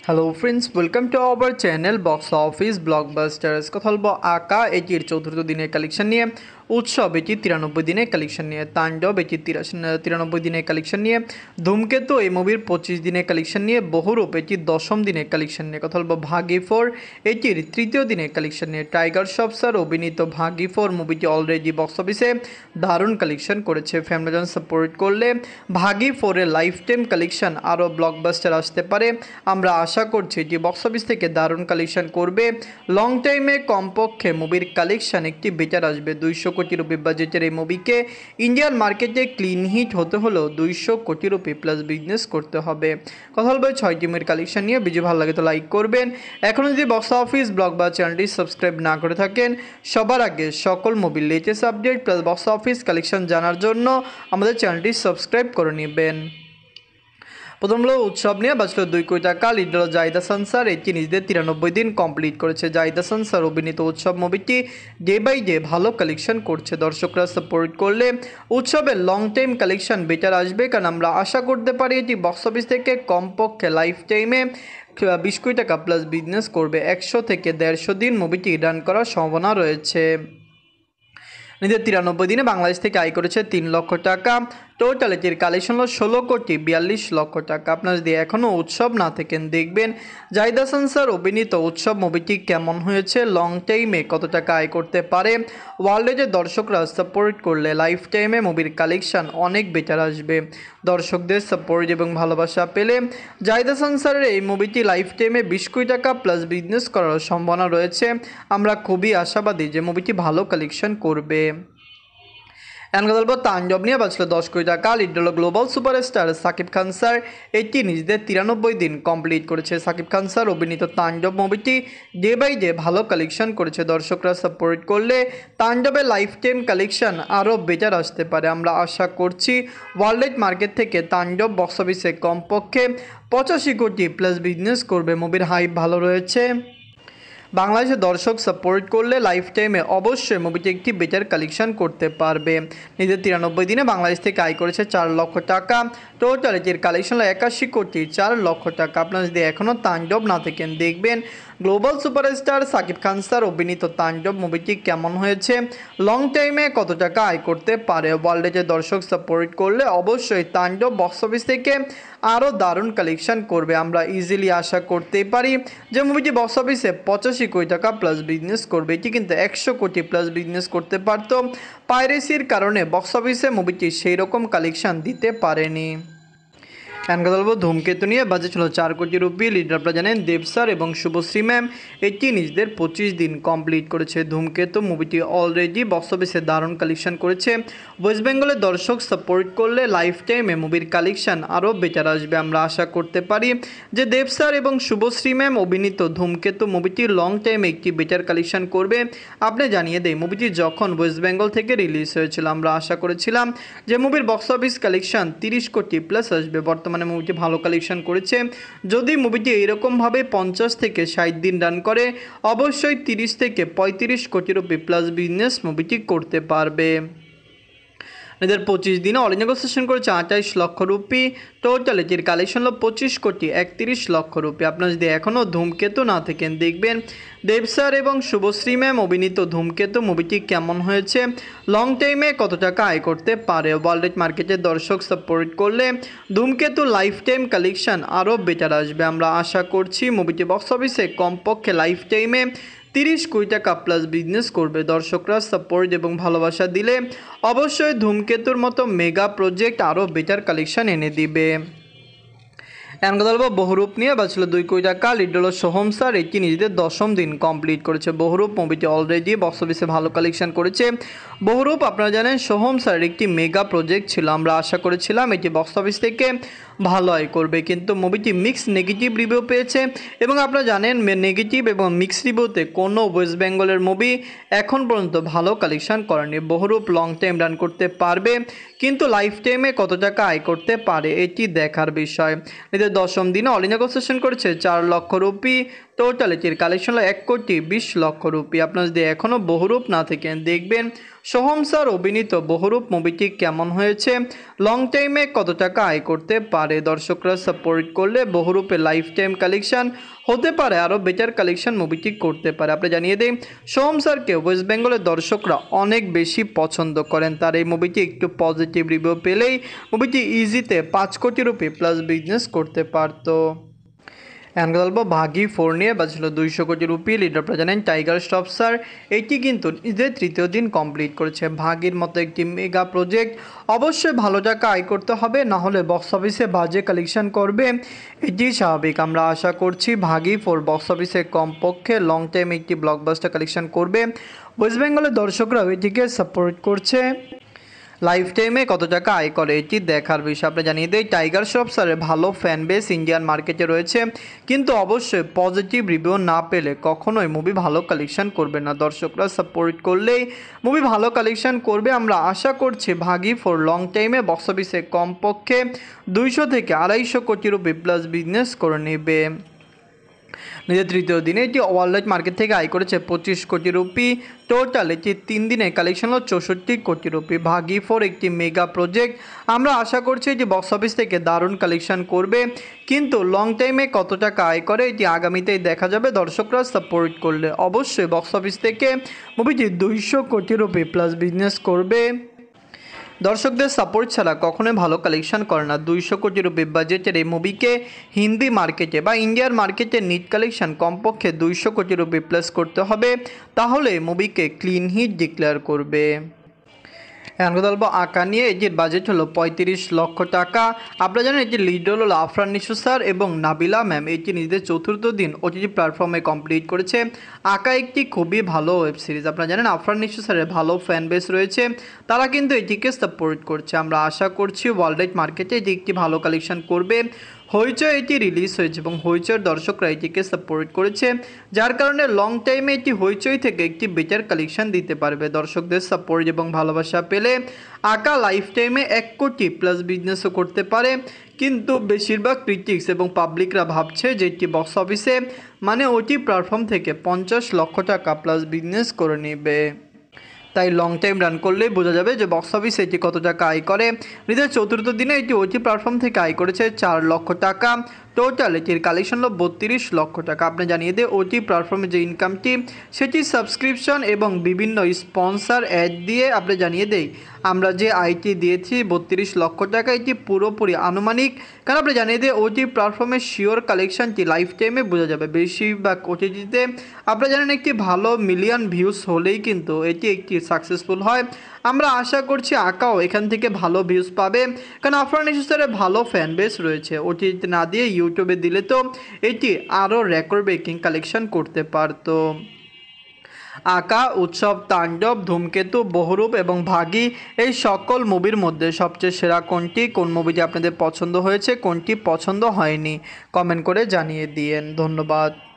Hello friends, welcome to our channel box office blockbusters. কথা বলবো আঁকা এটির চতুর্থ দিনের কালেকশন নিয়ে, উৎসব এটি 93 দিনের কালেকশন নিয়ে, তাণ্ডব এটি 93 দিনের কালেকশন নিয়ে, ধূমকেতু এই মুভির 25 দিনের কালেকশন নিয়ে, বহুরূপ এটি 10ম দিনের কালেকশন নিয়ে। কথা বলবো ভাগি 4 এটির তৃতীয় দিনের কালেকশন নিয়ে। টাইগার শ্রফ স্যার অভিনীত ভাগি 4 মুভিটি অলরেডি বক্স অফিসে দারুণ কালেকশন করেছে। ফ্যামিলিজন সাপোর্ট করলে ভাগি 4-এর লাইফ টাইম কালেকশন আরও ব্লকবাস্টার আসতে পারে। আমরা আশা করছি যে বক্স অফিস থেকে দারুণ কালেকশন করবে। লং টাইমে কমপক্ষে মুভির কালেকশন একটি বেটার আসবে। 200 কোটি রুপি বাজেটের এই মুভিকে ইন্ডিয়ান মার্কেটে ক্লিন হিট হতে হলেও 200 কোটি রুপি প্লাস বিজনেস করতে হবে। কথা বলবো 6টি মুভির কালেকশন নিয়ে। ভিডিও ভালো লাগে তো লাইক করবেন। এখনও যদি বক্স অফিস ব্লগ বা চ্যানেলটি সাবস্ক্রাইব না করে থাকেন, সবার আগে সকল মুভির latest update plus box office collection জানার জন্য আমাদের চ্যানেলটি সাবস্ক্রাইব করে নেবেন। প্রথম হলো উৎসব নিয়ে বাঁচল 2 কোটি টাকা। লিড হলো জাহিদ হাসান স্যার, এটি নিজেদের 93 দিন কমপ্লিট করেছে। জাহিদ হাসান স্যার অভিনীত উৎসব মুভিটি ডে বাই ডে ভালো কালেকশন করছে। দর্শকরা সাপোর্ট করলে উৎসবের লং টাইম কালেকশন বেটার আসবে, কারণ আমরা আশা করতে পারি এটি বক্স অফিস থেকে কমপক্ষে লাইফ টাইমে 20 কোটি টাকা প্লাস বিজনেস করবে। 100 থেকে 150 দিন মুভিটি রান করার সম্ভাবনা রয়েছে। নিজের 93 দিনে বাংলাদেশ থেকে আয় করেছে 3 লক্ষ টাকা। টোটাল এটির কালেকশন হলো 16 কোটি 42 লক্ষ টাকা। আপনারা যদি এখনও উৎসব না থাকেন, দেখবেন জাহিদ হাসান স্যার অভিনীত উৎসব মুভিটি কেমন হয়েছে, লং টাইমে কত টাকা আয় করতে পারে। ওয়ার্ল্ডে যে দর্শকরা সাপোর্ট করলে লাইফ টাইমে মুভির কালেকশন অনেক বেটার আসবে। দর্শকদের সাপোর্ট এবং ভালোবাসা পেলে জাহিদ হাসান স্যারের এই মুভিটি লাইফ টাইমে 20 কোটি টাকা প্লাস বিজনেস করার সম্ভাবনা রয়েছে। আমরা খুবই আশাবাদী যে মুভিটি ভালো কালেকশন করবে। কথা বলবো তাণ্ডব নিয়ে বাঁচল 10 কোটি টাকা। লিড হলো global superstar Shakib Khan sir, এটি নিজেদের 93 দিন কমপ্লিট করেছে। সাকিব খান স্যার অভিনীত তাণ্ডব মুভিটি ডে বাই ডে ভালো কালেকশন করেছে। দর্শকরা সাপোর্ট করলে তাণ্ডবের লাইফ টাইম কালেকশন আরও বেটার আসতে পারে। আমরা আশা করছি ওয়ার্ল্ড মার্কেট থেকে তাণ্ডব বক্স অফিসে কমপক্ষে 85 কোটি প্লাস বিজনেস করবে। মুভির হাইপ ভালো রয়েছে। বাংলাদেশের দর্শক সাপোর্ট করলে লাইফ টাইমে অবশ্যই মুভিটি একটি বেটার কালেকশন করতে পারবে। নিজের 93 দিনে বাংলাদেশ থেকে আয় করেছে 4 লক্ষ টাকা। টোটাল এটির কালেকশন হলো 81 কোটি 4 লক্ষ টাকা। আপনারা যদি এখনও তাণ্ডব না থাকেন, দেখবেন global superstar Shakib Khan sir অভিনীত তাণ্ডব মুভিটি কেমন হয়েছে, লং টাইমে কত টাকা আয় করতে পারে। ওয়ার্ল্ডে যে দর্শক সাপোর্ট করলে অবশ্যই তাণ্ডব বক্স অফিস থেকে আরও দারুণ কালেকশন করবে। আমরা ইজিলি আশা করতেই পারি যে মুভিটি বক্স অফিসে 85 কোটি টাকা প্লাস বিজনেস করবে। এটি কিন্তু 100 কোটি প্লাস বিজনেস করতে পারত। পাইরেসির কারণে বক্স অফিসে মুভিটি সেই রকম কালেকশন দিতে পারেনি। কথা বলবো ধূমকেতু নিয়ে। বাজেট ছিল 4 কোটি রুপি। লিডার আপনারা জানেন দেব স্যার এবং শুভশ্রী ম্যাম, এটি নিজেদের 25 দিন কমপ্লিট করেছে। ধূমকেতু মুভিটি অলরেডি বক্স অফিসে দারুণ কালেকশন করেছে। ওয়েস্ট বেঙ্গলের দর্শক সাপোর্ট করলে লাইফ টাইমে মুভির কালেকশন আরও বেটার আসবে। আমরা আশা করতে পারি যে দেব স্যার এবং শুভশ্রী ম্যাম অভিনীত ধূমকেতু মুভিটি লং টাইমে একটি বেটার কালেকশন করবে। আপনি জানিয়ে দেয় মুভিটি যখন ওয়েস্ট বেঙ্গল থেকে রিলিজ হয়েছিল, আমরা আশা করেছিলাম যে মুভির বক্স অফিস কালেকশন 30 কোটি প্লাস আসবে। বর্তমানে মুভিটি ভালো কালেকশন করেছে। যদি মুভিটি এইরকমভাবে 50 থেকে 60 দিন রান করে, অবশ্যই 30 থেকে 35 কোটি রুপি প্লাস বিজনেস মুভিটি করতে পারবে। 2025 দিনে অল ইন্ডিয়া সেশন করেছে 28 লক্ষ রুপি। টোটাল এটির কালেকশন হলো 25 কোটি 31 লক্ষ রুপি। আপনারা যদি এখনও ধূমকেতু না থাকেন, দেখবেন দেব স্যার এবং শুভশ্রী ম্যাম অভিনীত ধূমকেতু মুভিটি কেমন হয়েছে, লং টাইমে কত টাকা আয় করতে পারে। ওয়ার্ল্ড মার্কেটের দর্শক সাপোর্ট করলে ধূমকেতু লাইফ টাইম কালেকশন আরও বেটার আসবে। আমরা আশা করছি মুভিটি বক্স অফিসে কমপক্ষে লাইফ টাইমে 30 কোটি টাকা প্লাস বিজনেস করবে। দর্শকরা সাপোর্ট এবং ভালোবাসা দিলে অবশ্যই ধূমকেতুর মতো মেগা প্রজেক্ট আরও বেটার কালেকশন এনে দিবে। কথা বলবো বহুরূপ নিয়ে। বাঁচল 2 কোটি টাকা। লিড হলো সোহম স্যার, এটি নিজেদের 10ম দিন কমপ্লিট করেছে। বহুরূপ মুভিটি অলরেডি বক্স অফিসে ভালো কালেকশন করেছে। বহুরূপ আপনারা জানেন সোহম স্যার একটি মেগা প্রজেক্ট ছিল। আমরা আশা করেছিলাম এটি বক্স অফিস থেকে ভালো আয় করবে, কিন্তু মুভিটি মিক্স নেগেটিভ রিভিউ পেয়েছে। এবং আপনারা জানেন নেগেটিভ এবং মিক্স রিভিউতে কোনো ওয়েস্ট বেঙ্গলের মুভি এখন পর্যন্ত ভালো কালেকশন করেনি। বহুরূপ লং টাইম রান করতে পারবে, কিন্তু লাইফ টাইমে কত টাকা আয় করতে পারে এটি দেখার বিষয়। এদের 10ম দিনে অল ইন্ডিয়া সেশন করেছে 4 লক্ষ রুপি। টোটাল এটির কালেকশন হলো 1,20,00,000 রুপি। আপনারা যদি এখনও বহুরূপ না থাকেন দেখবেন সোহম স্যার অভিনীত বহুরূপ মুভিটি কেমন হয়েছে, লং টাইমে কত টাকা আয় করতে পারে। দর্শকরা সাপোর্ট করলে বহুরূপে লাইফ টাইম কালেকশন হতে পারে, আরও বেটার কালেকশন মুভিটি করতে পারে। আপনি জানিয়ে দিই সোহম স্যারকে ওয়েস্ট বেঙ্গলের দর্শকরা অনেক বেশি পছন্দ করেন। তার এই মুভিটি একটু পজিটিভ রিভিউ পেলেই মুভিটি ইজিতে 5 কোটি রুপি প্লাস বিজনেস করতে পারতো। এখন কথা বলবো ভাগি 4 নিয়ে বাজছিল 200 কোটি রুপি। লিডার আপনারা জানেন টাইগার শ্রফ স্যার, এটি কিন্তু নিজের তৃতীয় দিন কমপ্লিট করেছে। ভাগির মতো একটি মেগা প্রজেক্ট অবশ্যই ভালো টাকা আয় করতে হবে, না হলে বক্স অফিসে বাজে কালেকশন করবে, এটি স্বাভাবিক। আমরা আশা করছি ভাগি 4 বক্স অফিসে কমপক্ষে লং টাইম একটি ব্লকবাস্টার কালেকশন করবে। ওয়েস্ট বেঙ্গলের দর্শকরাও এটিকে সাপোর্ট করছে। লাইফ টাইমে কত টাকা আয় করে এটি দেখার বিষয়। আপনি জানিয়ে দেয় টাইগার শ্রফ স্যারের ভালো ফ্যান বেস ইন্ডিয়ান মার্কেটে রয়েছে, কিন্তু অবশ্যই পজিটিভ রিভিউ না পেলে কখনোই মুভি ভালো কালেকশন করবে না। দর্শকরা সাপোর্ট করলেই মুভি ভালো কালেকশন করবে। আমরা আশা করছি ভাগি 4 লং টাইমে বক্স অফিসে কমপক্ষে 200 থেকে 250 কোটি রুপি প্লাস বিজনেস করে নেবে। নিজের তৃতীয় দিনে এটি ওয়ার্ল্ড মার্কেট থেকে আয় করেছে 25 কোটি রুপি। টোটাল এটি 3 দিনে কালেকশন হলো 64 কোটি রুপি। ভাগি 4 একটি মেগা প্রজেক্ট, আমরা আশা করছি যে বক্স অফিস থেকে দারুণ কালেকশন করবে, কিন্তু লং টাইমে কত টাকা আয় করে এটি আগামীতেই দেখা যাবে। দর্শকরা সাপোর্ট করলে অবশ্যই বক্স অফিস থেকে মুভিটি 200 কোটি রুপি প্লাস বিজনেস করবে। দর্শকদের সাপোর্ট ছাড়া কখনোই ভালো কালেকশন করে না। 200 কোটি রুপি বাজেটের এই মুভিকে হিন্দি মার্কেটে বা ইন্ডিয়ার মার্কেটে নিট কালেকশন কমপক্ষে 200 কোটি রুপি প্লাস করতে হবে, তাহলে মুভিকে ক্লিন হিট ডিক্লেয়ার করবে। এখন কথা বলবো আঁকা নিয়ে। এটির বাজেট হলো 35 লক্ষ টাকা। আপনারা জানেন এটির লিড রোল হলো আফরান নিশো স্যার এবং নাবিলা ম্যাম। এটি নিজেদের চতুর্থ দিন ওটিটি প্ল্যাটফর্মে কমপ্লিট করেছে। আঁকা একটি খুবই ভালো ওয়েব সিরিজ। আপনারা জানেন আফরান নিশো স্যারের ভালো ফ্যান বেস রয়েছে, তারা কিন্তু এটিকে সাপোর্ট করছে। আমরা আশা করছি ওয়ার্ল্ড ওয়াইড মার্কেটে এটি একটি ভালো কালেকশন করবে। হইচই এটি রিলিজ হয়েছে এবং হইচইয়ের দর্শকরা এটিকে সাপোর্ট করেছে, যার কারণে লং টাইমে এটি হইচই থেকে একটি বেটার কালেকশন দিতে পারবে। দর্শকদের সাপোর্ট এবং ভালোবাসা পেলে আঁকা লাইফ টাইমে 1 কোটি প্লাস বিজনেসও করতে পারে, কিন্তু বেশিরভাগ ক্রিটিক্স এবং পাবলিকরা ভাবছে যে এটি বক্স অফিসে মানে ওটি প্ল্যাটফর্ম থেকে 50 লক্ষ টাকা প্লাস বিজনেস করে নেবে। তাই লং টাইম রান করলেই বোঝা যাবে যে বক্স অফিসে এটি কত টাকা আয় করে। নিজের চতুর্থ দিনে এটি ওটি প্ল্যাটফর্ম থেকে আয় করেছে 4 লক্ষ টাকা। টোটাল এটির কালেকশন হলো 32 লক্ষ টাকা। আপনি জানিয়ে দিয়ে ওটি প্ল্যাটফর্মে যে ইনকামটি সেটি সাবস্ক্রিপশন এবং বিভিন্ন স্পন্সার অ্যাড দিয়ে আপনি জানিয়ে দেই আমরা যে আইটি দিয়েছি 32 লক্ষ টাকা, এটি পুরোপুরি আনুমানিক, কারণ আপনি জানিয়ে দিয়ে ওটি প্ল্যাটফর্মের শিওর কালেকশনটি লাইফ টাইমে বোঝা যাবে। বেশিরভাগ ওটিটিতে আপনারা জানেন একটি ভালো মিলিয়ন ভিউজ হলেই কিন্তু এটি একটি সাকসেসফুল হয়। আমরা আশা করছি আঁকাও এখান থেকে ভালো ভিউজ পাবে, কারণ আফরান নিশো স্যারের ভালো ফ্যান বেস রয়েছে। ওটিতে না দিয়ে ইউটিউবে দিলে তো এটি আরও রেকর্ড ব্রেকিং কালেকশন করতে পারতো। আঁকা, উৎসব, তাণ্ডব, ধূমকেতু, বহুরূপ এবং ভাগী এই সকল মুভির মধ্যে সবচেয়ে সেরা কোনটি, কোন মুভিটি আপনাদের পছন্দ হয়েছে, কোনটি পছন্দ হয়নি, কমেন্ট করে জানিয়ে দিয়েন। ধন্যবাদ।